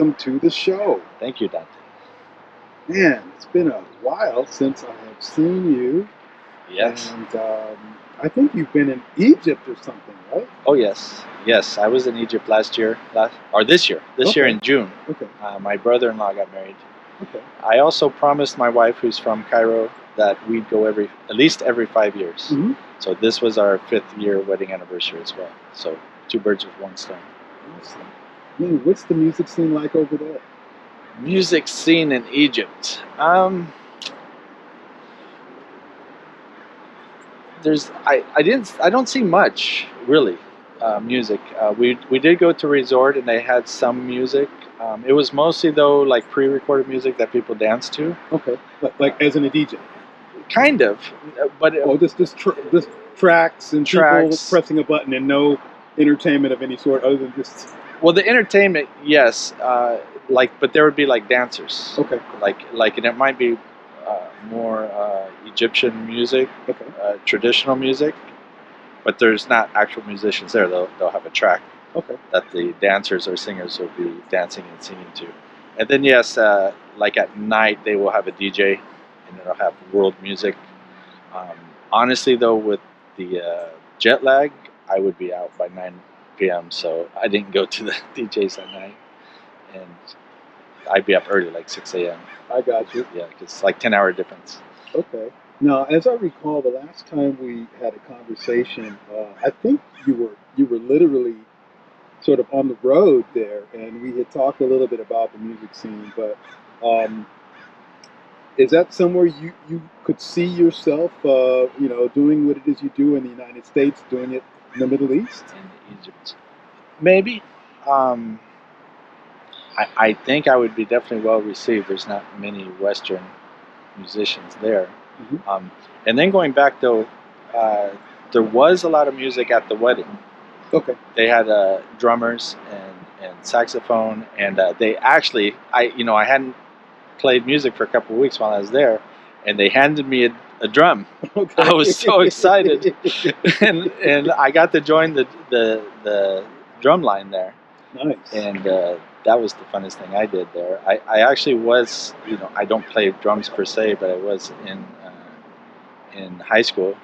welcome to the show. Thank you, Dante. Man, it's been a while since I have seen you. Yes. And I think you've been in Egypt or something, right? Oh, yes. Yes, I was in Egypt this year in June. Okay. My brother-in-law got married. Okay. I also promised my wife, who's from Cairo, that we'd go at least every 5 years. Mm-hmm. So this was our 5th year wedding anniversary as well. So 2 birds with 1 stone. Awesome. Man, what's the music scene like over there? Music scene in Egypt. I don't see much really music. We did go to a resort and they had some music. It was mostly though like pre-recorded music that people dance to. Okay, like as in a DJ. Kind of, but just tracks and people pressing a button and no entertainment of any sort other than just. Well, the entertainment, yes, but there would be like dancers. Okay. And it might be more Egyptian music, okay. Traditional music, but there's not actual musicians there. They'll have a track that the dancers or singers will be dancing and singing to. And then yes, like at night they will have a DJ and it'll have world music. Honestly though, with the jet lag, I would be out by 9 p.m. so I didn't go to the DJs at night, and I'd be up early, like 6 a.m. I got you. Yeah, because it's like 10-hour difference. Okay. Now, as I recall, the last time we had a conversation, I think you were literally sort of on the road there, and we had talked a little bit about the music scene. But is that somewhere you could see yourself, doing what it is you do in the United States, doing it in the Middle East? In Egypt, maybe. I think I would be definitely well received. There's not many Western musicians there. Mm-hmm. And then going back though, there was a lot of music at the wedding. Okay. They had drummers and saxophone, and they actually, I hadn't played music for a couple of weeks while I was there, and they handed me a drum. Okay. I was so excited, and I got to join the drum line there. Nice. And that was the funnest thing I did there. I actually was, I don't play drums per se, but I was in high school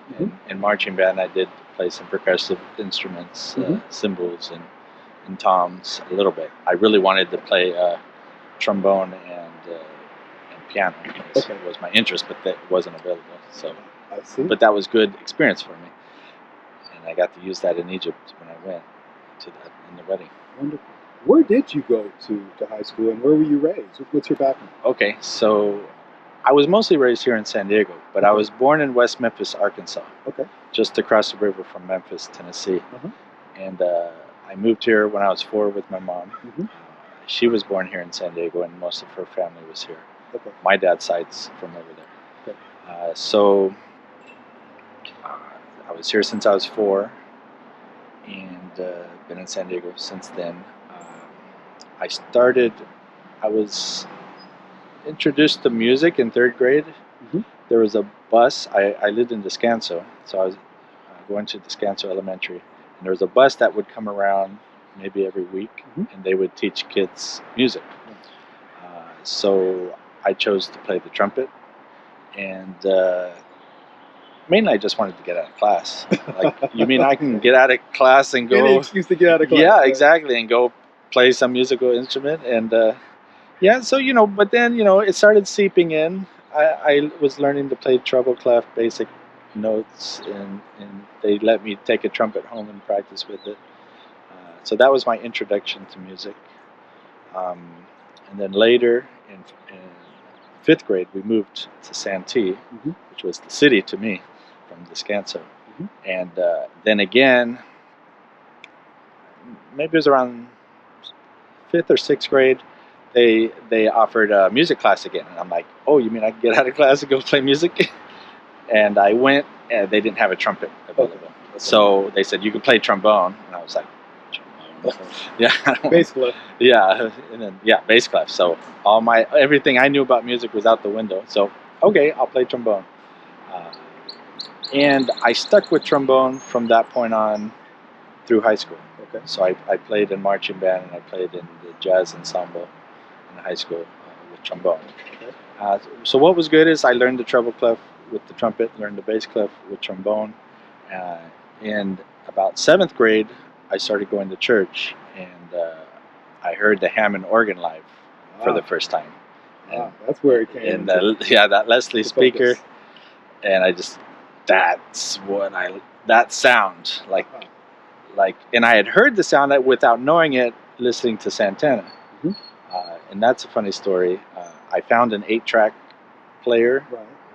in marching band. I did play some percussive instruments, cymbals and toms a little bit. I really wanted to play trombone and piano. Was my interest, but that wasn't available. So, I see. But that was good experience for me, and I got to use that in Egypt when I went to that in the wedding. Wonderful. Where did you go to high school, and where were you raised? What's your background? Okay, so I was mostly raised here in San Diego, but I was born in West Memphis, Arkansas. Okay. Just across the river from Memphis, Tennessee. And I moved here when I was 4 with my mom. She was born here in San Diego, and most of her family was here. Okay. My dad's side's from over there. Okay. So I was here since I was 4, and been in San Diego since then. I was introduced to music in 3rd grade. There was a bus. I lived in Descanso, so I was going to Descanso Elementary, and there was a bus that would come around maybe every week, and they would teach kids music. So I chose to play the trumpet, and mainly I just wanted to get out of class. Like, you mean I can get out of class and go? Any excuse to get out of class. Yeah, exactly, and go play some musical instrument, and so but then it started seeping in. I was learning to play treble clef, basic notes, and they let me take a trumpet home and practice with it. So that was my introduction to music. And then later in 5th grade, we moved to Santee, which was the city to me from Descanso. And then again, maybe it was around 5th or 6th grade, they offered a music class again, and I'm like, oh, you mean I can get out of class and go play music? And I went, and they didn't have a trumpet available. Okay. So they said you could play trombone, and I was like, trombone? Yeah, bass clef. Yeah, and then bass clef. So everything I knew about music was out the window. So okay, I'll play trombone. And I stuck with trombone from that point on through high school. Okay. So I played in marching band, and I played in the jazz ensemble. in high school with trombone. Okay. So what was good is I learned the treble clef with the trumpet, learned the bass clef with trombone, and about 7th grade, I started going to church, and I heard the Hammond organ live for the first time. And that's where it came. And that Leslie speaker, and I just that sound like, and I had heard the sound without knowing it, listening to Santana. Mm-hmm. And that's a funny story. I found an 8-track player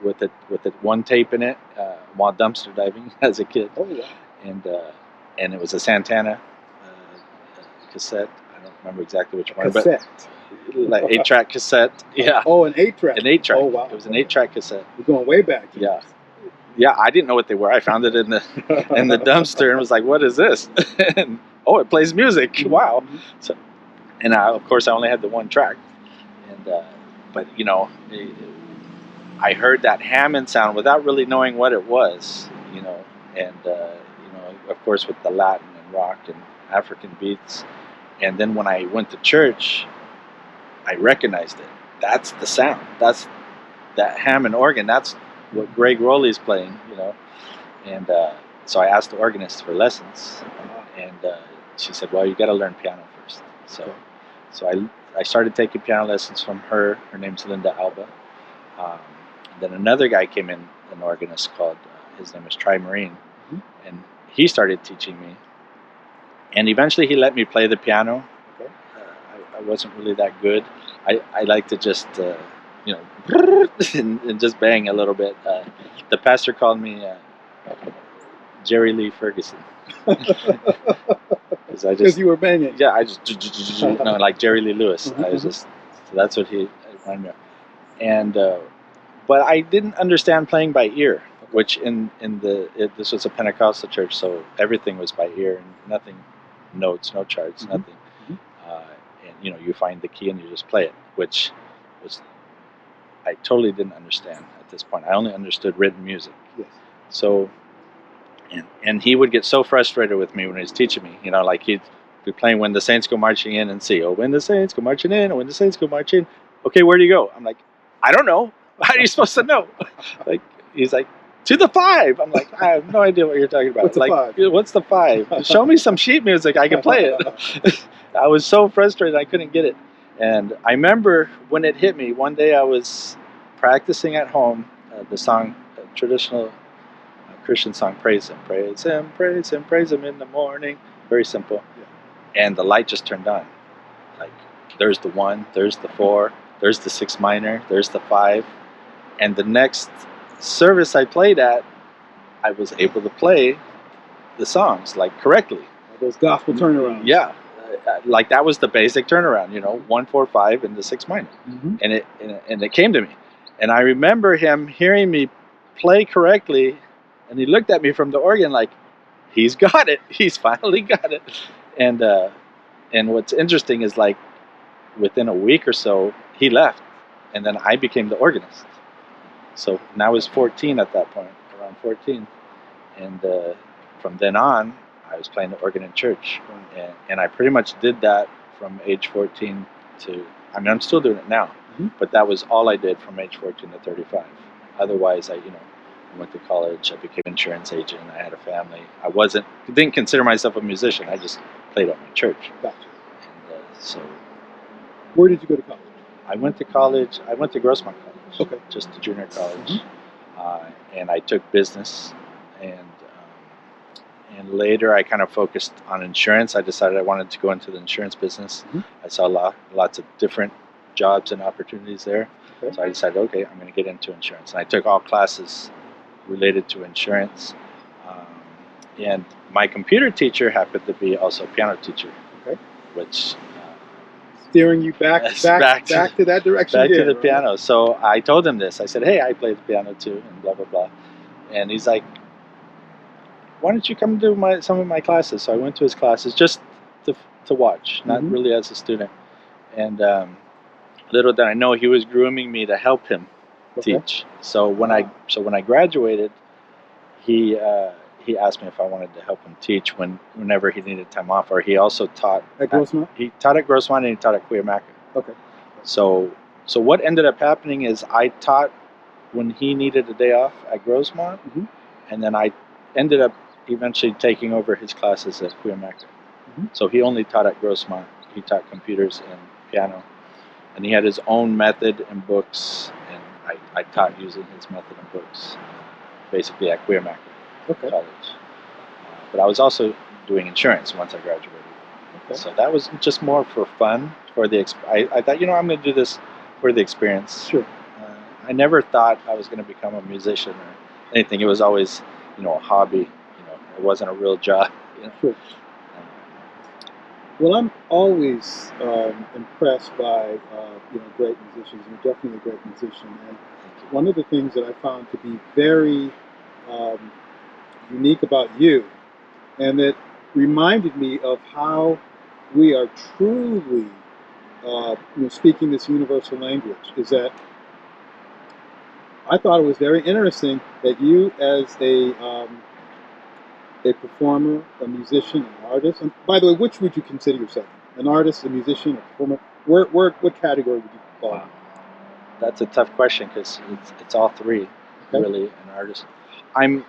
with one tape in it while dumpster diving as a kid. Oh yeah. And it was a Santana cassette. I don't remember exactly which one. Cassette. But like 8-track cassette. Yeah. Oh, an 8-track. An 8-track. Oh wow. It was an 8-track cassette. We're going way back. Yeah. Yeah, I didn't know what they were. I found it in the dumpster and was like, "What is this?" And, oh, it plays music. Wow. So, and of course, I only had the one track. And but I heard that Hammond sound without really knowing what it was. And of course, with the Latin and rock and African beats. And then when I went to church, I recognized it. That's the sound. That's that Hammond organ. That's what Greg Rowley's playing, and so I asked the organist for lessons, and she said, "Well, you got to learn piano first." So I started taking piano lessons from her. Her name's Linda Alba. And then another guy came in, an organist called his name is Tri Marine, and he started teaching me. And eventually, he let me play the piano. Okay. I wasn't really that good. I like to just and just bang a little bit. The pastor called me Jerry Lee Ferguson because you were banging. Yeah, I just like Jerry Lee Lewis. I was just so that's what he reminded me of. And but I didn't understand playing by ear, which this was a Pentecostal church, so everything was by ear and nothing, notes, no charts, nothing. And you find the key and you just play it, which was I totally didn't understand at this point. I only understood written music. Yes. So, and he would get so frustrated with me when he was teaching me. Like he'd be playing "When the Saints Go Marching In" and see, "Oh, when the saints go marching in, oh, when the saints go marching." Okay, where do you go? I'm like, I don't know. How are you supposed to know? Like he's like, "To the 5." I'm like, I have no idea what you're talking about. What's the 5? What's the 5? Show me some sheet music. I can play it. I was so frustrated I couldn't get it. And I remember when it hit me, one day I was practicing at home the song, traditional Christian song, Praise Him, Praise Him, Praise Him, Praise Him in the morning. Very simple. Yeah. And the light just turned on. Like, there's the 1, there's the 4, there's the 6 minor, there's the 5. And the next service I played at, I was able to play the songs, like, correctly. Those gospel turnarounds. Yeah. Like that was the basic turnaround, 1, 4, 5, and the 6 minor, and it came to me, and I remember him hearing me play correctly, and he looked at me from the organ like, he's got it, he's finally got it, and what's interesting is like within a week or so he left, and then I became the organist. So now I was 14 at that point, around 14, and from then on. I was playing the organ in church, and I pretty much did that from age 14 to, I'm still doing it now, but that was all I did from age 14 to 35. Otherwise, I went to college, I became an insurance agent, I had a family. I didn't consider myself a musician, I just played at my church. Gotcha. And so. Where did you go to college? I went to Grossmont College. Okay. Just a junior college. And I took business, and later I kind of focused on insurance. I decided I wanted to go into the insurance business. I saw lots of different jobs and opportunities there. Okay. So I decided, okay, I'm going to get into insurance. And I took all classes related to insurance. And my computer teacher happened to be also a piano teacher. Okay. Which... steering you back to that direction. Back to the piano. So I told him this. I said, hey, I play the piano too, and blah, blah, blah. And he's like, why don't you come to some of my classes? So I went to his classes just to watch, not really as a student. And little did I know, he was grooming me to help him teach. So when I graduated, he asked me if I wanted to help him teach whenever he needed time off. Or he also taught at Grossmont. He taught at Grossmont and he taught at Cuyamaca. Okay. So what ended up happening is I taught when he needed a day off at Grossmont, Mm-hmm. and then I ended up eventually taking over his classes at Cuyamaca. Mm-hmm. So he only taught at Grossmont. He taught computers and piano, and he had his own method and books, and I taught using his method and books, basically at Cuyamaca College. But I was also doing insurance once I graduated. Okay. So that was just more for fun. I thought, I'm going to do this for the experience. Sure. I never thought I was going to become a musician or anything. It was always, a hobby. It wasn't a real job. Sure. Well, I'm always impressed by great musicians. You're definitely a great musician, and one of the things that I found to be very unique about you, and that reminded me of how we are truly speaking this universal language, is that I thought it was very interesting that you, as a performer, a musician, an artist, and by the way, which would you consider yourself? An artist, a musician, a performer? What category would you fall in? That's a tough question because it's all three, really. An artist. I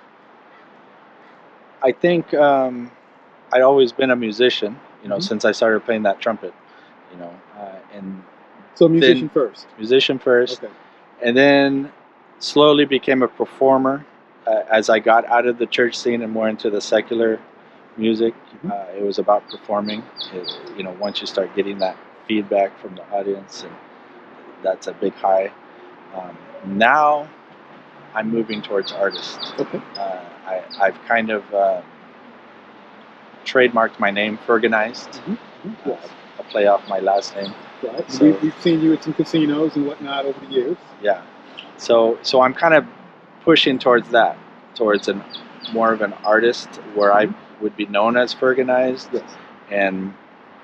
think I'd always been a musician, since I started playing that trumpet, and so musician first. Musician first, okay. And then slowly became a performer as I got out of the church scene and more into the secular music. It was about performing. Once you start getting that feedback from the audience, and that's a big high. Now I'm moving towards artist. Okay. I've kind of trademarked my name, Fergonized. Yes. A play off my last name. Right. So, we've seen you at some casinos and whatnot over the years. Yeah. So I'm kind of pushing towards that, towards more of an artist where I would be known as Fergonized. Yes. And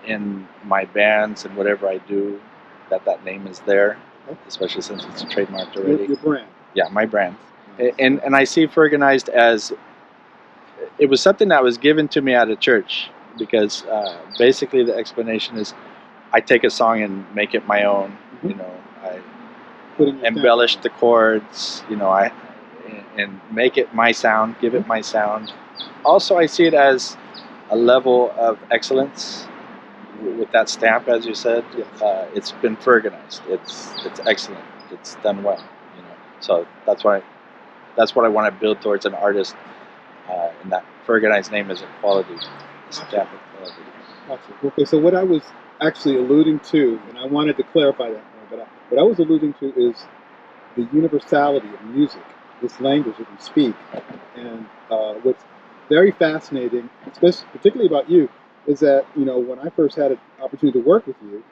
in my bands and whatever I do, that name is there, especially since it's trademarked already. Your brand. Yeah, my brand. And I see Fergonized as, it was something that was given to me at a church, because basically the explanation is I take a song and make it my own. I embellish the chords, and make it my sound, give it my sound. Also, I see it as a level of excellence with that stamp, as you said. Yes. It's been Fergonized. It's excellent. It's done well. So that's what I want to build towards an artist. And that Fergonized name is a quality, a stamp of quality. Gotcha. Okay, so what I was actually alluding to, and I wanted to clarify that more, but what I was alluding to is the universality of music, this language that we speak. And what's very fascinating, particularly about you, is that, when I first had an opportunity to work with you,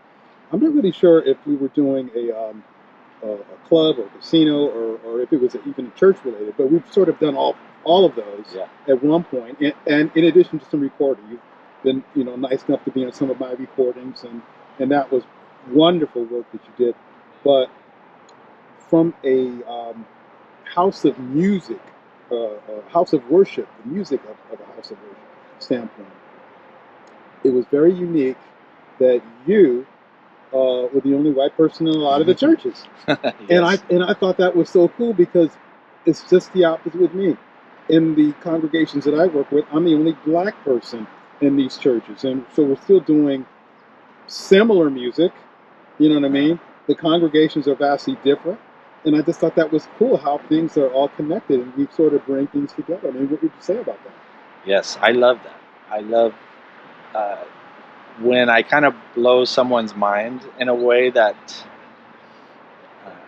I'm not really sure if we were doing a club or casino or if it was even church related, but we've sort of done all of those at one point. And in addition to some recording, you've been nice enough to be on some of my recordings, and that was wonderful work that you did. But from a house of music, house of worship, the music of a house of worship standpoint, it was very unique that you were the only white person in a lot of the churches. Yes. And I thought that was so cool, because it's just the opposite with me. In the congregations that I work with, I'm the only black person in these churches, and so we're still doing similar music. You know what I mean? The congregations are vastly different, and I just thought that was cool how things are all connected and we sort of bring things together. I mean, what would you say about that? Yes, I love that. I love when I kind of blow someone's mind in a way that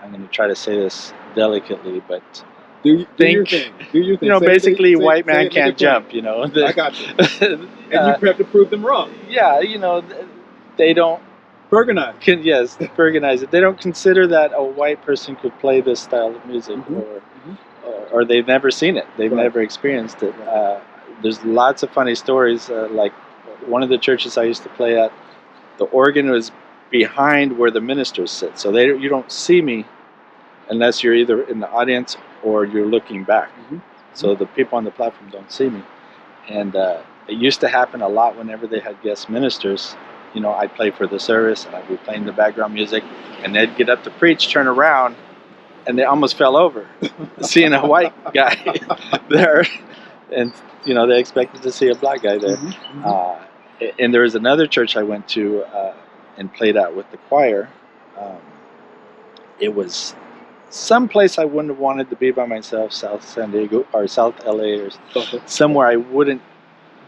I'm going to try to say this delicately, but do your thing. Do your thing. Basically, white man can't jump. I got you. And you have to prove them wrong. Yeah, they don't. Fergonize. Yes, Fergonize it. They don't consider that a white person could play this style of music, or they've never seen it. They've never experienced it. There's lots of funny stories. Like one of the churches I used to play at, the organ was behind where the ministers sit, so you don't see me unless you're either in the audience or you're looking back. So the people on the platform don't see me. And it used to happen a lot whenever they had guest ministers. I'd play for the service and I'd be playing the background music, and they'd get up to preach, turn around, and they almost fell over, seeing a white guy there, and they expected to see a black guy there. And there was another church I went to and played out with the choir. It was someplace I wouldn't have wanted to be by myself, South San Diego or South LA or somewhere I wouldn't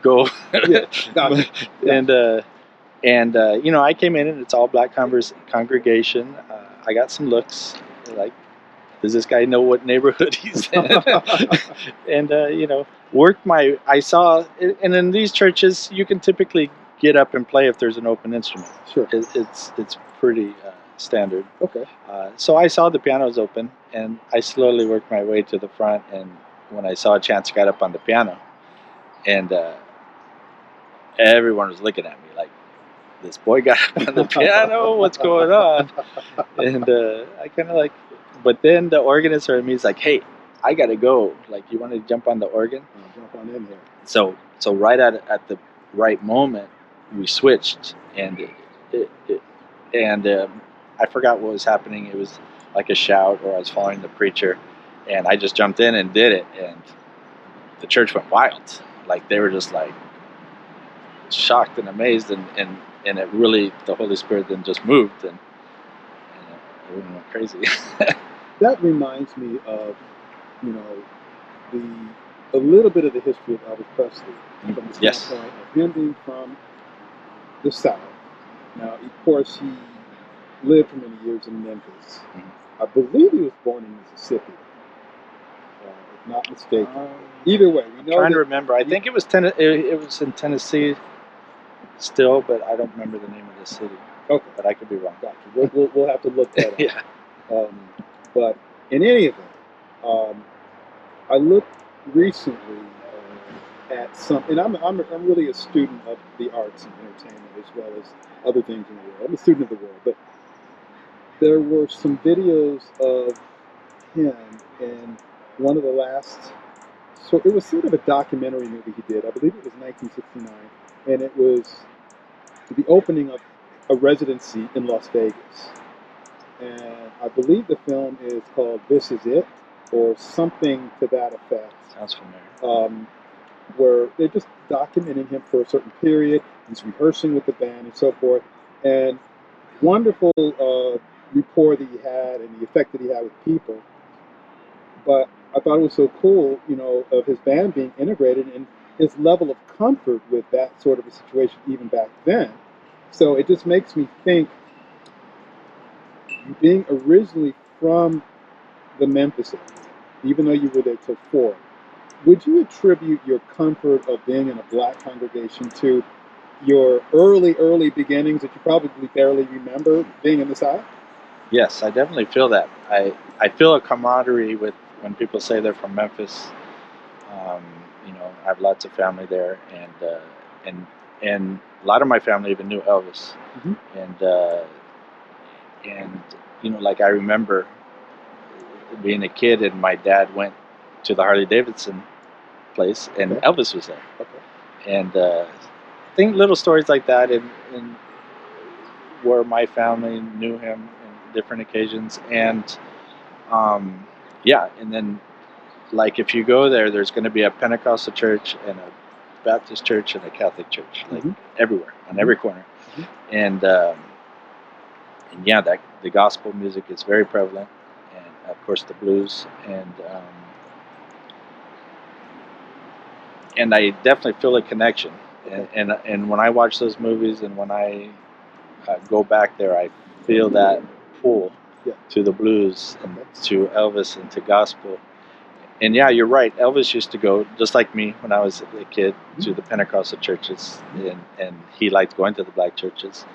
go. And I came in and it's all black congregation. I got some looks like, does this guy know what neighborhood he's in? And I saw, and in these churches you can typically get up and play if there's an open instrument. Sure. It's pretty standard. Okay. So I saw the pianos open, and I slowly worked my way to the front. And when I saw a chance, I got up on the piano, and everyone was looking at me like, "This boy got up on the piano. What's going on?" And I kind of like, but then the organist heard me. He's like, "Hey, I gotta go. Like, you want to jump on the organ?" Jump on in here. So right at the right moment, we switched, and I forgot what was happening. It was like a shout, or I was following the preacher, and I just jumped in and did it, and the church went wild. Like, they were just like shocked and amazed, and it really, the Holy Spirit then just moved, and it went crazy. That reminds me of, a little bit of the history of Elvis Presley, from the standpoint of him being from the South. Now, of course, he lived for many years in Memphis. I believe he was born in Mississippi, if not mistaken. Either way, we know. I'm trying to remember. I think it was it was in Tennessee still, but I don't remember the name of the city. Okay, but I could be wrong. Gotcha. We'll have to look that up. Yeah. But in any event, I looked recently at some, and I'm really a student of the arts and entertainment as well as other things in the world. I'm a student of the world, but there were some videos of him in one of the last. So it was sort of a documentary movie he did. I believe it was 1969, and it was the opening of a residency in Las Vegas. And I believe the film is called "This Is It," or something to that effect. Sounds familiar. Where they're just documenting him for a certain period. He's rehearsing with the band and so forth. And wonderful rapport that he had and the effect that he had with people. But I thought it was so cool, of his band being integrated and his level of comfort with that sort of a situation even back then. So it just makes me think, being originally from the Memphis area, even though you were there till 4, would you attribute your comfort of being in a black congregation to your early beginnings that you probably barely remember being in the South? Yes, I definitely feel that. I feel a camaraderie with when people say they're from Memphis. I have lots of family there, and a lot of my family even knew Elvis. And like, I remember being a kid, and my dad went to the Harley Davidson place, and Elvis was there. And I think little stories like that, and where my family knew him in different occasions, and and then, like, if you go there, there's going to be a Pentecostal church and a Baptist church and a Catholic church, like everywhere, on every corner. And that the gospel music is very prevalent, and of course the blues, and I definitely feel a connection. And when I watch those movies, and when I go back there, I feel that pull to the blues and to Elvis and to gospel. And you're right. Elvis used to go, just like me when I was a kid, to the Pentecostal churches, and he liked going to the black churches.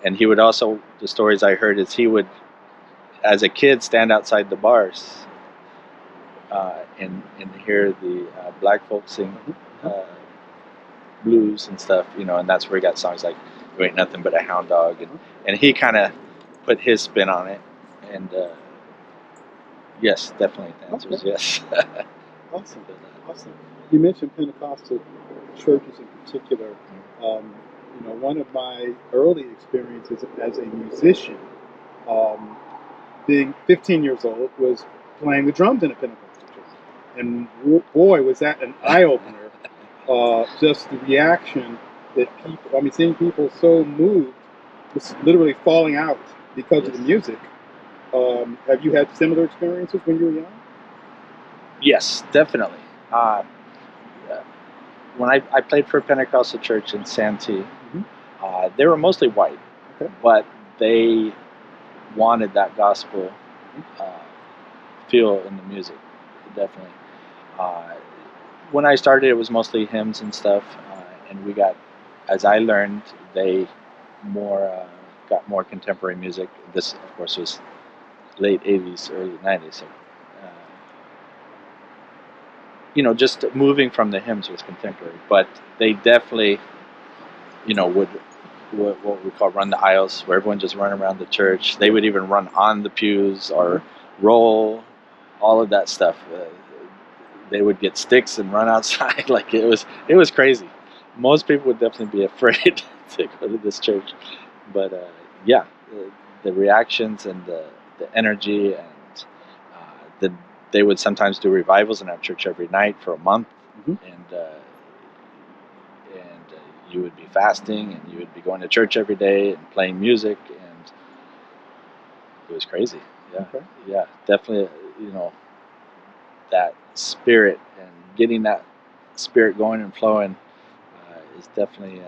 And he would also, the stories I heard is he would, as a kid, stand outside the bars and hear the black folks sing blues and stuff, and that's where he got songs like "You Ain't Nothing But a Hound Dog," and he kind of put his spin on it. And yes, definitely, the answer is yes. Awesome. You mentioned Pentecostal churches in particular. One of my early experiences as a musician um, being 15 years old, was playing the drums in a Pentecostal church. And boy, was that an eye-opener. Just the reaction that people, I mean, seeing people so moved, just literally falling out because of the music. Have you had similar experiences when you were young? Yes, definitely. When I played for a Pentecostal church in Santee, they were mostly white, Okay. but they wanted that gospel feel in the music, definitely. When I started, it was mostly hymns and stuff, and we got, as I learned, they got more contemporary music. This, of course, was late '80s, early '90s. So, just moving from the hymns was contemporary, but they definitely, would what we call run the aisles, where everyone just run around the church. They would even run on the pews or roll, all of that stuff. They would get sticks and run outside. Like it was crazy. Most people would definitely be afraid to go to this church, but yeah, the reactions and the energy and the they would sometimes do revivals in our church every night for a month, and you would be fasting and you would be going to church every day and playing music, and it was crazy. Yeah, Okay. yeah, definitely. That spirit and getting that spirit going and flowing is definitely.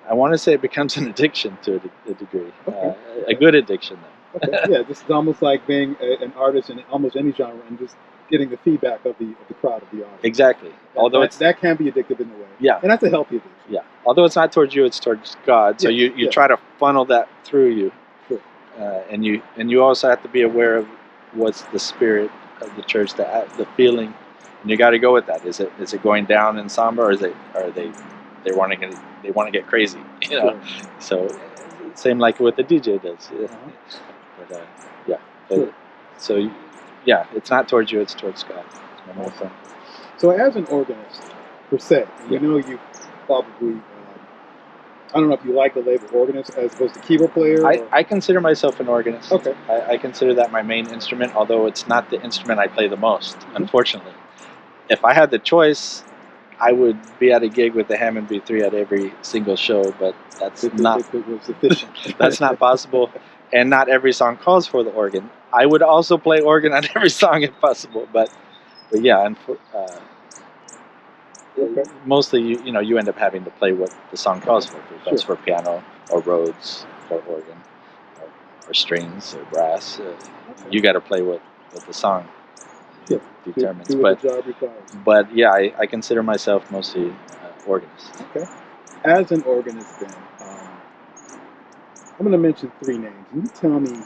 I want to say it becomes an addiction to a degree, Okay. a good addiction though. Okay. Yeah, this is almost like being an artist in almost any genre and just getting the feedback of the crowd, of the audience. Exactly. Although that can be addictive in a way. Yeah, and that's a healthy addiction. Yeah. Although it's not towards you, it's towards God. So you try to funnel that through you. Sure. And you also have to be aware of what's the spirit of the church, the feeling, and you got to go with that. Is it going down in samba, or are they want to get crazy? Sure. So same like what the DJ does. But yeah. Sure. So yeah, it's not towards you; it's towards God. It's my main thing. So as an organist, per se, you probably. I don't know if you like the label organist as opposed to keyboard player. I consider myself an organist. Okay. I consider that my main instrument, although it's not the instrument I play the most, unfortunately. If I had the choice, I would be at a gig with the Hammond B3 at every single show, but that's not that's not possible, and not every song calls for the organ. I would also play organ on every song if possible, but yeah, and mostly you end up having to play what the song calls for. If it's for piano or Rhodes or organ or strings or brass, you got to play what the song determines. Do what the job requires. But yeah, I consider myself mostly organist. Okay. As an organist, then, I'm going to mention 3 names, and you tell me,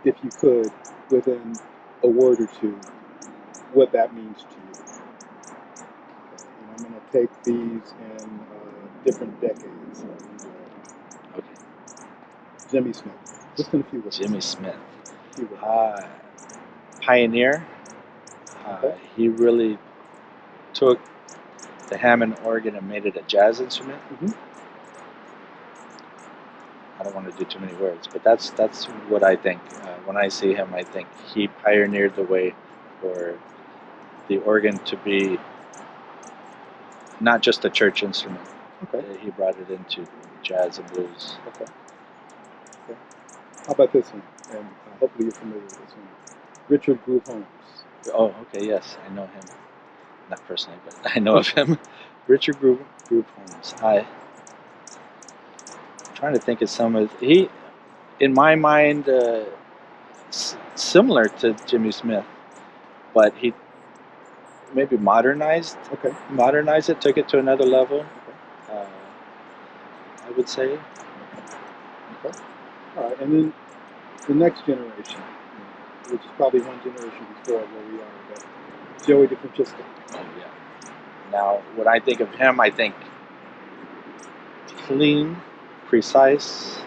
if you could, within a word or two, what that means to you. And I'm going to take these in different decades. Okay. Jimmy Smith. Just in a few words. Jimmy Smith. Pioneer. He really took the Hammond organ and made it a jazz instrument. I don't want to do too many words, but that's what I think. When I see him, I think he pioneered the way for the organ to be not just a church instrument. He brought it into jazz and blues. Okay. How about this one? And hopefully you're familiar with this one. Richard Groove Holmes. Oh, okay, yes, I know him. Not personally, but I know of him. Richard Groove Holmes. I'm trying to think of some of he, in my mind, similar to Jimmy Smith, but he maybe modernized it, took it to another level. I would say. Okay. All right, and then the next generation, which is probably one generation before where we are, but Joey DeFrancisco. Oh yeah. Now, when I think of him, I think clean, precise,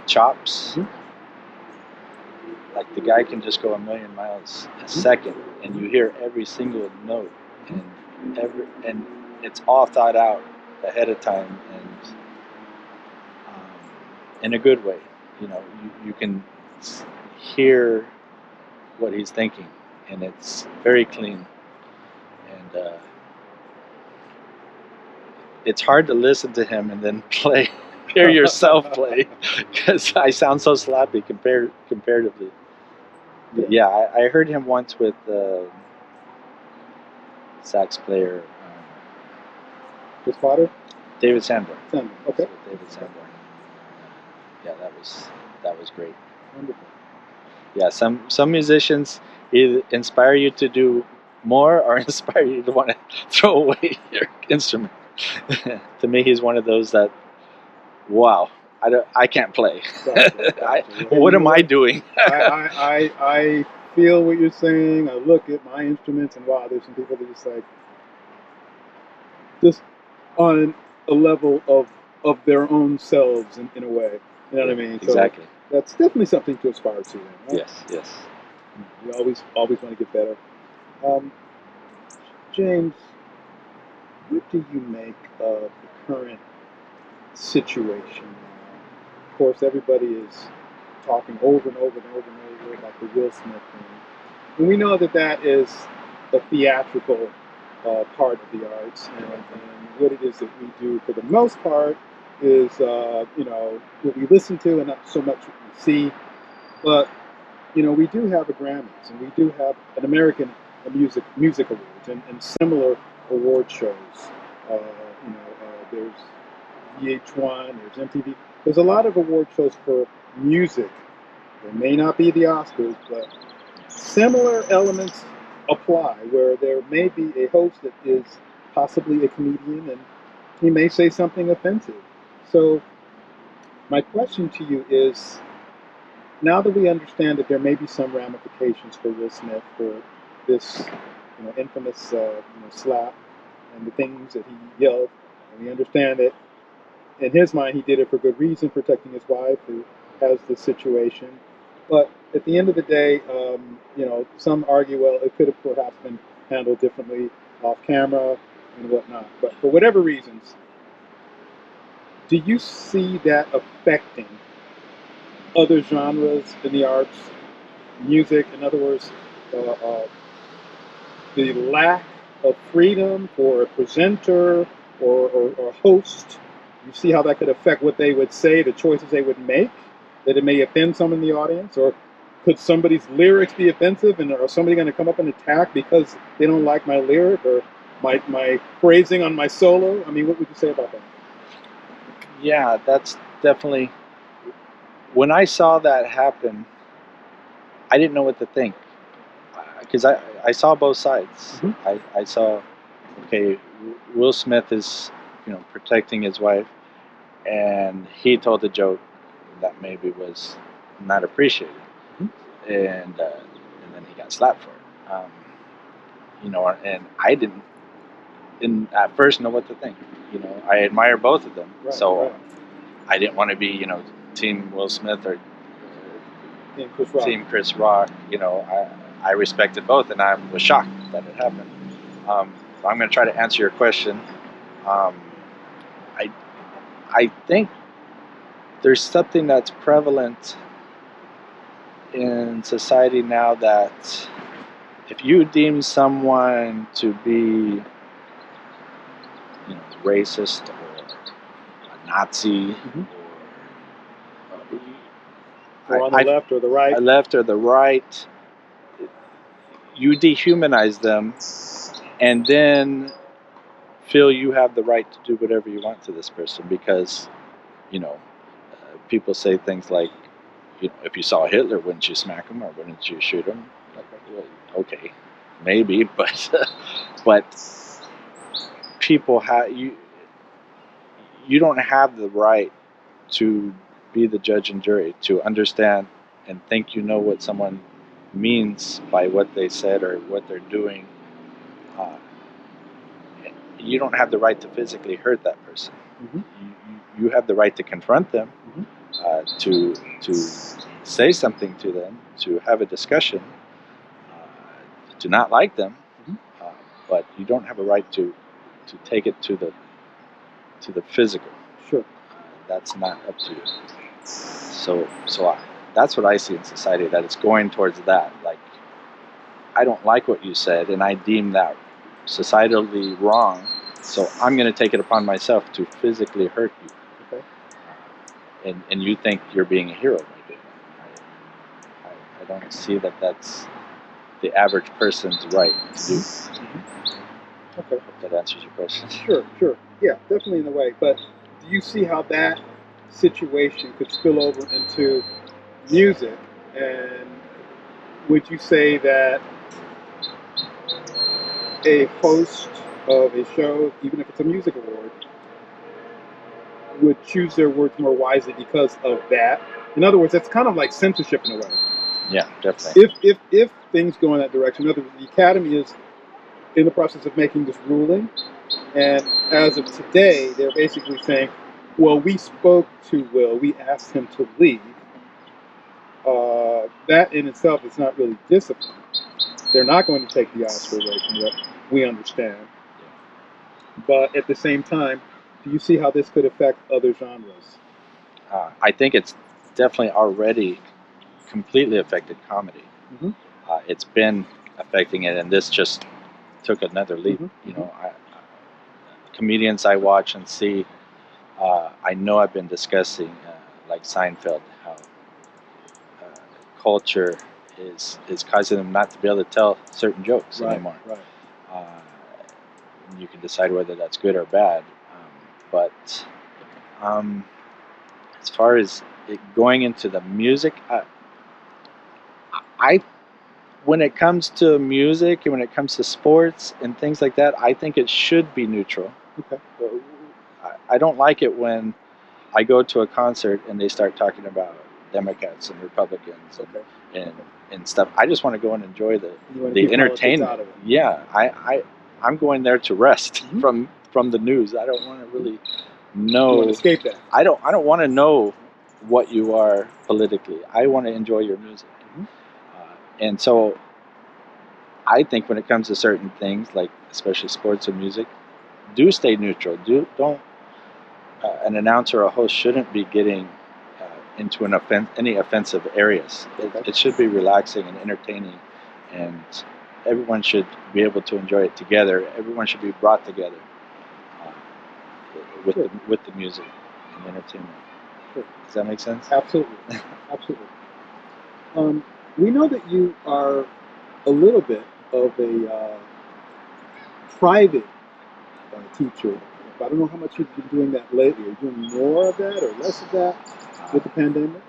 chops. Like the guy can just go a million miles a second, and you hear every single note, and it's all thought out ahead of time, and in a good way. you can hear what he's thinking, and it's very clean. And it's hard to listen to him and then hear yourself play, because I sound so sloppy comparatively. But yeah, I heard him once with sax player His father? David Sanborn. Okay. So David Sanborn. Yeah, that was great. Wonderful. Yeah, some musicians either inspire you to do more or inspire you to want to throw away your instrument. To me, he's one of those that, wow, I can't play. Gotcha. What am I doing? I feel what you're saying. I look at my instruments, and wow, there's some people that just like, just on a level of their own selves in a way. You know what I mean? Exactly. So that's definitely something to aspire to. Then, right? Yes. We always want to get better. Um, James, what do you make of the current situation now? Of course, everybody is talking over and over and over and over about the Will Smith thing. And we know that that is a theatrical part of the arts, and what it is that we do for the most part is, what we listen to and not so much what we see. But we do have a Grammys, and we do have an American music awards, and similar award shows. There's VH1, there's MTV. There's a lot of award shows for music. They may not be the Oscars, but similar elements apply, where there may be a host that is possibly a comedian, and he may say something offensive. So my question to you is, now that we understand that there may be some ramifications for Will Smith for this, infamous, slap and the things that he yelled, and we understand that in his mind he did it for good reason, protecting his wife who has this situation. But at the end of the day, some argue, well, it could have perhaps been handled differently off camera and whatnot. But for whatever reasons, do you see that affecting other genres in the arts, music? In other words, the lack of freedom for a presenter or host. You see how that could affect what they would say, the choices they would make, that it may offend some in the audience? Or could somebody's lyrics be offensive, and are somebody going to come up and attack because they don't like my lyric or my phrasing on my solo? I mean, what would you say about that? Yeah, that's definitely. When I saw that happen, I didn't know what to think, because I saw both sides. Mm-hmm. I saw, okay, Will Smith is protecting his wife, and he told a joke that maybe was not appreciated, and then he got slapped for it. And I didn't at first know what to think. I admire both of them, so I didn't want to be Team Will Smith or Team Chris Rock. I respected both, and I was shocked that it happened. So I'm going to try to answer your question. I think there's something that's prevalent in society now, that if you deem someone to be racist or a Nazi, or on the left or the right, you dehumanize them, and then feel you have the right to do whatever you want to this person, because people say things like, if you saw Hitler, wouldn't you smack him or wouldn't you shoot him? Like, well, okay, maybe, but people have you don't have the right to be the judge and jury, to understand and think what someone means by what they said or what they're doing. You don't have the right to physically hurt that person. You have the right to confront them, to say something to them, to have a discussion, to not like them, but you don't have a right to take it to the physical. Sure. That's not up to you. That's what I see in society, that it's going towards that. Like, I don't like what you said, and I deem that societally wrong, so I'm going to take it upon myself to physically hurt you. Okay. And you think you're being a hero by doing that. I don't see that that's the average person's right to do. Mm-hmm. Okay. Hope that answers your question. Sure. Yeah, definitely in a way. But do you see how that situation could spill over into music? And would you say that a host of a show, even if it's a music award, would choose their words more wisely because of that? In other words, it's kind of like censorship in a way. Yeah, definitely. If things go in that direction, in other words, the Academy is in the process of making this ruling, and as of today, they're basically saying, "Well, we spoke to Will, we asked him to leave." That in itself is not really discipline. They're not going to take the Oscar away from what we understand. But at the same time, do you see how this could affect other genres? I think it's definitely already completely affected comedy. Mm-hmm. It's been affecting it, and this just took another leap. Mm-hmm. You know, comedians I watch and see, I know I've been discussing, like Seinfeld, how culture is causing them not to be able to tell certain jokes anymore. Right. Uh, and you can decide whether that's good or bad. But as far as it going into the music, I when it comes to music and when it comes to sports and things like that, I think it should be neutral. Okay. I don't like it when I go to a concert and they start talking about Democrats and Republicans and stuff. I just want to go and enjoy the entertainment. Yeah, I'm going there to rest from the news. I don't want to really know. You want to escape that. I don't want to know what you are politically. I want to enjoy your music. And so I think when it comes to certain things, like especially sports and music, do stay neutral. Don't an announcer or a host shouldn't be getting into any offensive areas. It should be relaxing and entertaining, and everyone should be able to enjoy it together. Everyone should be brought together uh, with the music and entertainment. Sure. Does that make sense? Absolutely. We know that you are a little bit of a private teacher. I don't know how much you've been doing that lately. Are you doing more of that or less of that with the pandemic?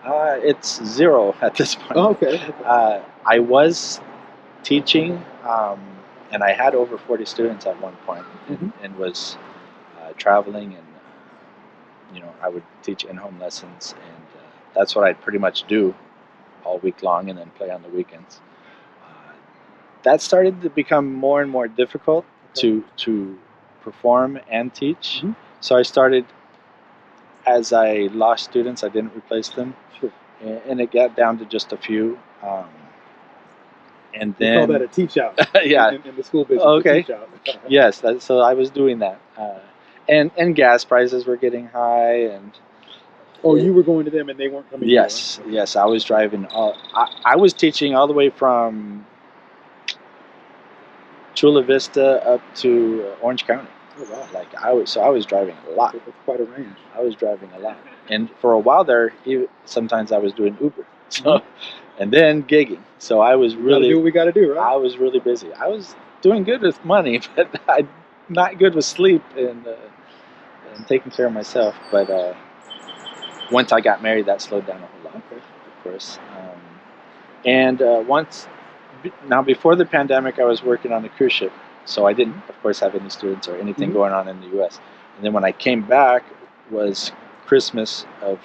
It's zero at this point. Oh, okay. I was teaching, and I had over 40 students at one point, and was traveling, and I would teach in-home lessons, and that's what I'd pretty much do all week long, and then play on the weekends. That started to become more and more difficult to perform and teach. So I started, as I lost students, I didn't replace them. Sure. And it got down to just a few. And then we call that a teach out. Yeah. In the school business. Okay. Teach out. Yes. So I was doing that. And gas prices were getting high, and you were going to them and they weren't coming. Yes. Yes. I was driving. I was teaching all the way from Chula Vista up to Orange County. Oh, wow. Like I was driving a lot. That's quite a range. I was driving a lot, and for a while there, sometimes I was doing Uber. So, and then gigging. So I was really do what we got to do, right? I was really busy. I was doing good with money, but I'm not good with sleep and taking care of myself. But once I got married, that slowed down a whole lot. Okay. Of course. Now before the pandemic, I was working on a cruise ship, so I didn't, of course, have any students or anything going on in the U.S. And then when I came back, was Christmas of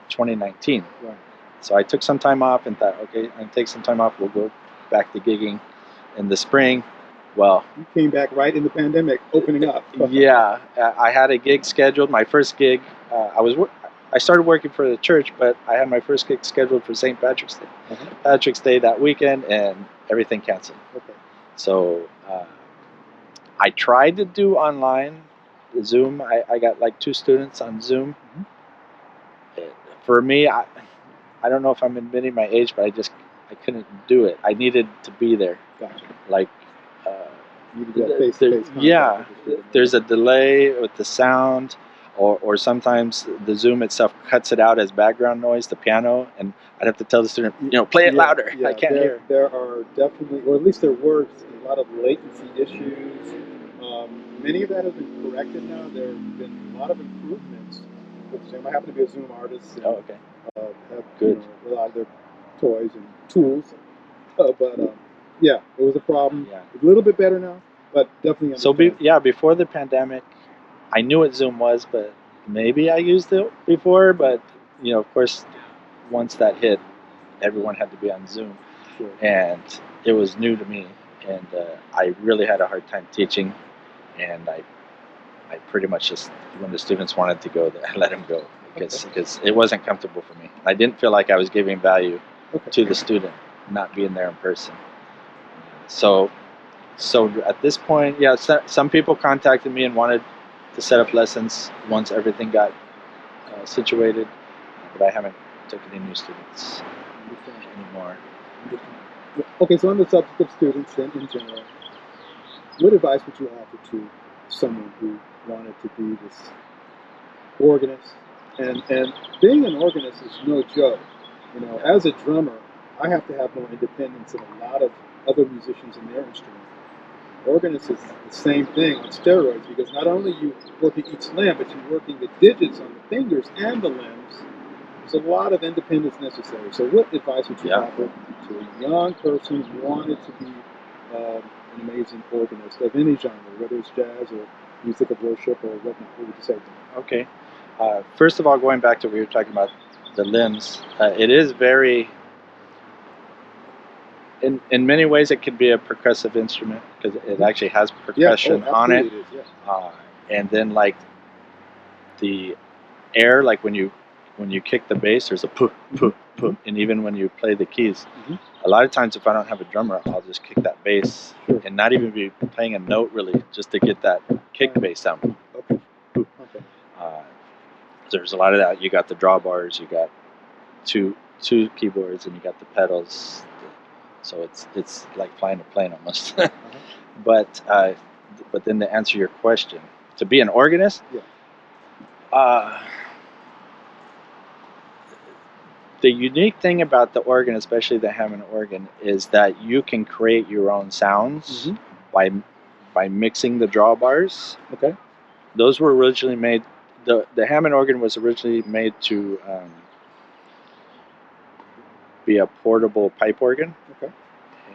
2019. Right. So I took some time off and thought, okay, I'm gonna take some time off. We'll go back to gigging in the spring. Well, you came back right in the pandemic, opening up. Yeah, I had a gig scheduled. My first gig, I started working for the church, but I had my first gig scheduled for St. Patrick's Day. Patrick's Day that weekend, and everything canceled. Okay. So I tried to do online, Zoom. I got like 2 students on Zoom. for me, I don't know if I'm admitting my age, but I couldn't do it. I needed to be there. Gotcha. Like, You need that face-to-face contact yeah, with the student. there's a delay with the sound, or sometimes the Zoom itself cuts it out as background noise, the piano, and I'd have to tell the student, play it louder. Yeah, I can't hear. there are definitely, or at least there were a lot of latency issues. Many of that has been corrected now. There have been a lot of improvements with Zoom. I happen to be a Zoom artist. And, Oh, okay. have Good. A lot of their toys and tools. But yeah, it was a problem. Yeah. It's a little bit better now, but definitely. So before the pandemic, I knew what Zoom was, but maybe I used it before. But of course, once that hit, everyone had to be on Zoom, Sure. and it was new to me, and I really had a hard time teaching, and I pretty much just, when the students wanted to go, I let them go because it wasn't comfortable for me. I didn't feel like I was giving value to the student, not being there in person. So at this point, yeah, some people contacted me and wanted to set up lessons once everything got situated, but I haven't taken any new students anymore. Okay, so on the subject of students in general, what advice would you offer to someone who wanted to be this organist? And being an organist is no joke. As a drummer, I have to have more independence than a lot of other musicians in their instrument. Organist is the same thing on steroids, because not only you working each limb, but you're working the digits on the fingers and the limbs. There's a lot of independence necessary. So what advice would you offer to a young person who wanted to be an amazing organist of any genre, whether it's jazz or music of worship or whatnot? What would you say to them? Okay. First of all, going back to what you were talking about, the limbs, it is very, in many ways, it could be a percussive instrument because it actually has percussion on it. Is, and then like the air, like when you kick the bass, there's a poo, poo, poo. And even when you play the keys, a lot of times if I don't have a drummer, I'll just kick that bass and not even be playing a note really, just to get that kick bass sound. Okay. There's a lot of that. You got the drawbars, you got two keyboards, and you got the pedals. So it's like flying a plane almost. But then to answer your question, to be an organist, the unique thing about the organ, especially the Hammond organ, is that you can create your own sounds by mixing the drawbars. Okay. Those were originally made. The Hammond organ was originally made to be a portable pipe organ. Okay.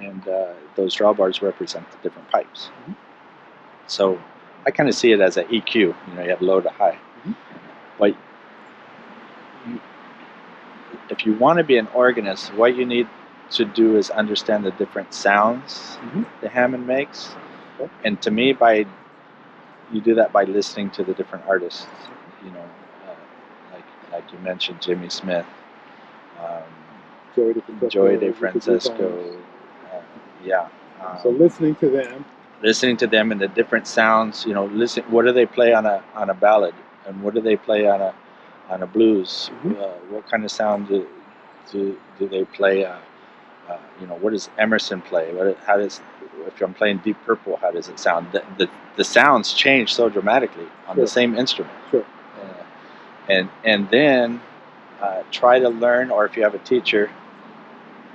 And those drawbars represent the different pipes. So I kind of see it as an EQ. You have low to high. But if you want to be an organist, what you need to do is understand the different sounds the Hammond makes. Okay. And to me, you do that by listening to the different artists. Like you mentioned, Jimmy Smith, Joey DeFrancesco. So listening to them, and the different sounds. Listen. What do they play on a ballad, and what do they play on a blues? What kind of sound do they play? What does Emerson play? If I'm playing Deep Purple, how does it sound? The sounds change so dramatically on the same instrument. Sure. And then try to learn, or if you have a teacher,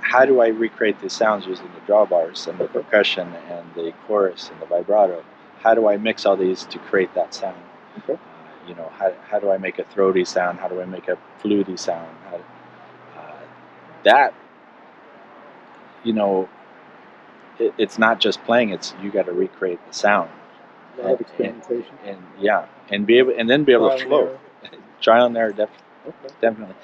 how do I recreate these sounds using the drawbars and the percussion and the chorus and the vibrato? How do I mix all these to create that sound? Okay. How do I make a throaty sound? How do I make a fluty sound? It's not just playing. It's you got to recreate the sound. A lot of experimentation. And be able to flow. Trial and error, definitely.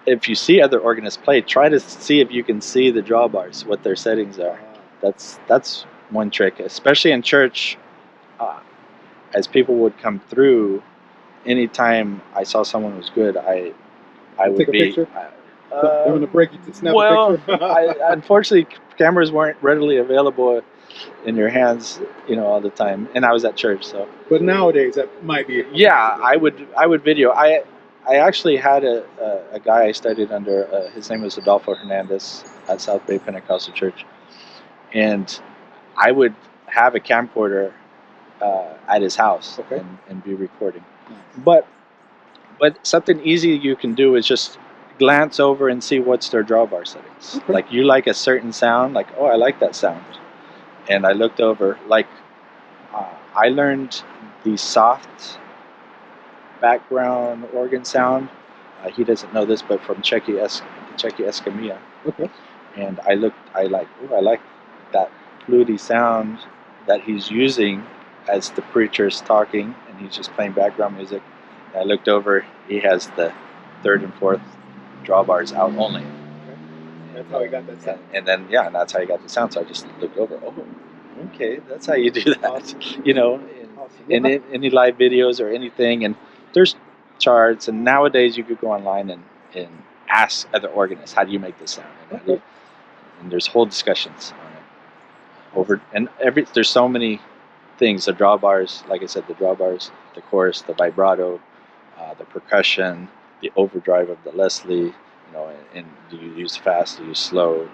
If you see other organists play, try to see if you can see the drawbars, what their settings are. That's one trick, especially in church. As people would come through, anytime I saw someone who was good, I would take a be. Picture? I'm going to break you to snap a picture. Unfortunately, cameras weren't readily available in your hands, all the time. And I was at church, so. But nowadays, that might be. Yeah, I would video. I actually had a guy I studied under. His name was Adolfo Hernandez at South Bay Pentecostal Church, and I would have a camcorder at his house Okay. and be recording. Nice. But something easy you can do is just glance over and see what's their drawbar settings. Okay. Like you like a certain sound, like, oh, I like that sound, and I looked over. Like I learned the soft background organ sound. He doesn't know this, but from Checky Escamilla. Okay. And I like that fluty sound that he's using as the preacher's talking, and he's just playing background music. And I looked over; he has the third and fourth drawbars out only. Okay. That's how he got that sound. And then and that's how he got the sound. So I just looked over. Oh, okay, that's how you do that. Awesome. You know, Awesome. in any live videos or anything, and there's charts, and nowadays you could go online and ask other organists, how do you make this sound? Okay. And there's whole discussions on it over, and there's so many things, the drawbars, like I said, the drawbars, the chorus, the vibrato, the percussion, the overdrive of the Leslie, and do you use fast, do you use slow,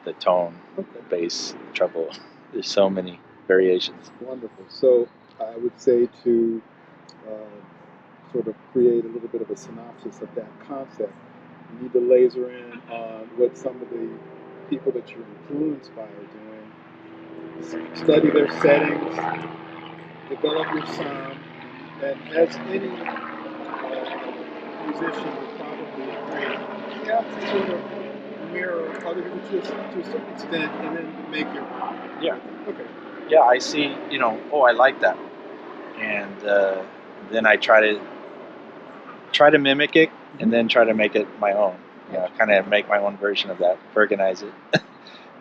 the tone, Okay. bass, treble. There's so many variations. Wonderful. So I would say to sort of create a little bit of a synopsis of that concept, you need to laser in on what some of the people that you're influenced by are doing. Study their settings, develop your sound, and as any musician would probably agree, you have to sort of mirror other people to a certain extent, and then make your own. Yeah. Okay. Yeah, I see, oh, I like that. And then I try to mimic it, and then try to make it my own. Kind of make my own version of that. Ferganize it.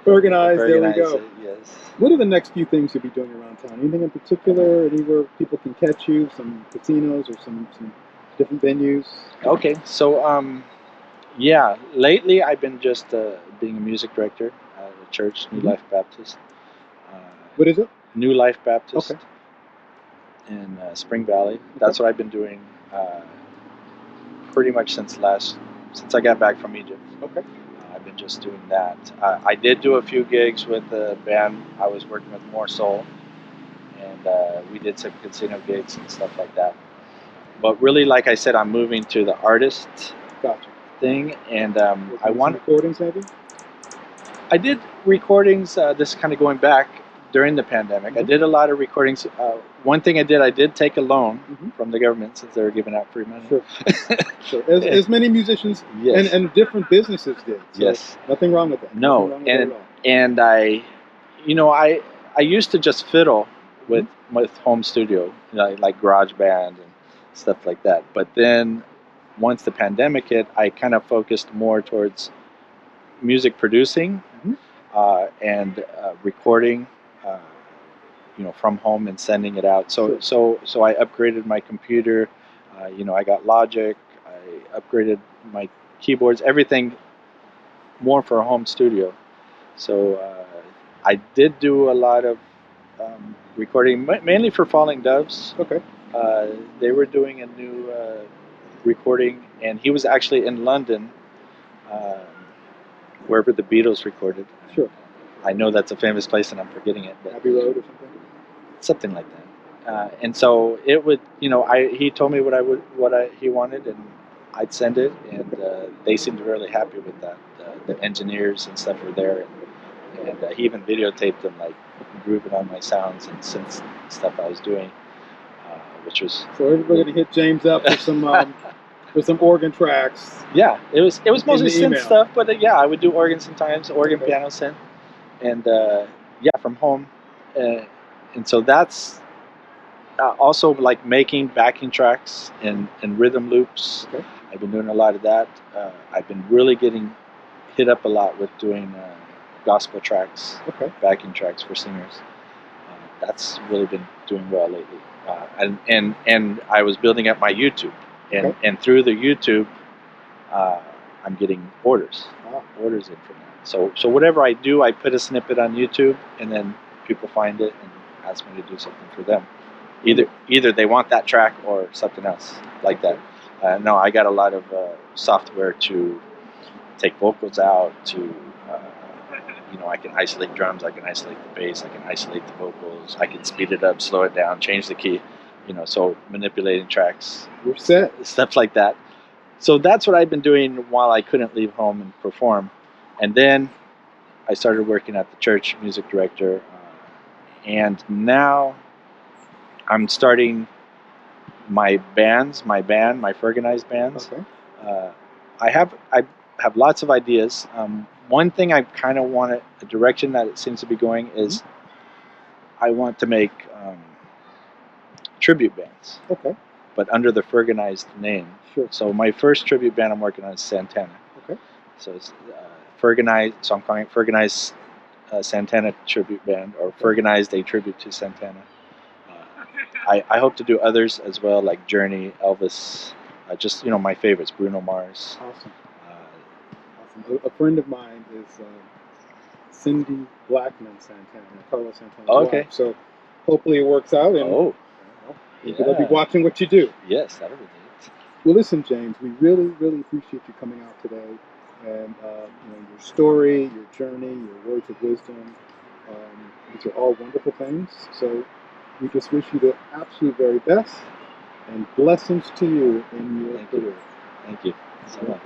Organized, there we go. It, yes. What are the next few things you'll be doing around town? Anything in particular? Anywhere people can catch you? Some casinos or some different venues? Okay, so yeah, lately I've been just being a music director at a church, New Life Baptist. What is it? New Life Baptist. Okay. In Spring Valley. That's what I've been doing pretty much since I got back from Egypt. Okay. I've been just doing that. I did do a few gigs with the band. I was working with More Soul, and we did some casino gigs and stuff like that. But really, like I said, I'm moving to the artist thing, and I want recordings maybe. I did recordings. This is kind of going back during the pandemic. I did a lot of recordings. One thing I did take a loan from the government, since they were giving out free money. Sure. Sure. As many musicians and different businesses did. So yes. Nothing wrong with that. No. And I used to just fiddle with home studio, like GarageBand and stuff like that. But then once the pandemic hit, I kind of focused more towards music producing and recording. From home and sending it out. So I upgraded my computer. I got Logic. I upgraded my keyboards. Everything more for a home studio. So I did do a lot of recording, mainly for Falling Doves. Okay. They were doing a new recording, and he was actually in London, wherever the Beatles recorded. Sure. I know that's a famous place, and I'm forgetting it. But Abbey Road or something. Something like that. And so it would, he told me what he wanted, and I'd send it, and they seemed really happy with that. The engineers and stuff were there, and he even videotaped them, like grooving on my sounds and synth stuff I was doing, which was. So everybody gonna hit James up for some for some organ tracks. Yeah, it was mostly synth stuff, but I would do organ sometimes, organ, piano, synth, and from home. And so that's also like making backing tracks and rhythm loops. Okay. I've been doing a lot of that. I've been really getting hit up a lot with doing gospel tracks, backing tracks for singers. That's really been doing well lately. And I was building up my YouTube, and through the YouTube, I'm getting orders in from that. So whatever I do, I put a snippet on YouTube, and then people find it and ask me to do something for them. Either they want that track or something else like that. No, I got a lot of software to take vocals out. I can isolate drums, I can isolate the bass, I can isolate the vocals, I can speed it up, slow it down, change the key. So manipulating tracks, You're set. stuff like that. So that's what I've been doing while I couldn't leave home and perform. And then I started working at the church, music director, and now I'm starting my band, my Ferganized bands. Okay. I have lots of ideas. One thing I kind of want a direction that it seems to be going is I want to make tribute bands. Okay. But under the Ferganized name. Sure. So my first tribute band I'm working on is Santana. Okay. So it's Ferganized. So I'm calling it Ferganized Santana Tribute Band, or Ferganized a tribute to Santana. I hope to do others as well, like Journey, Elvis, just my favorites, Bruno Mars. Awesome. Awesome. A friend of mine is Cindy Blackman Santana, Carlos Santana's okay. wife. So hopefully it works out, and they'll be watching what you do. Yes, that'll be neat. Well, listen, James, we really, really appreciate you coming out today, and your story, your journey, your words of wisdom. These are all wonderful things. So we just wish you the absolute very best, and blessings to you in your career. Thank you so much.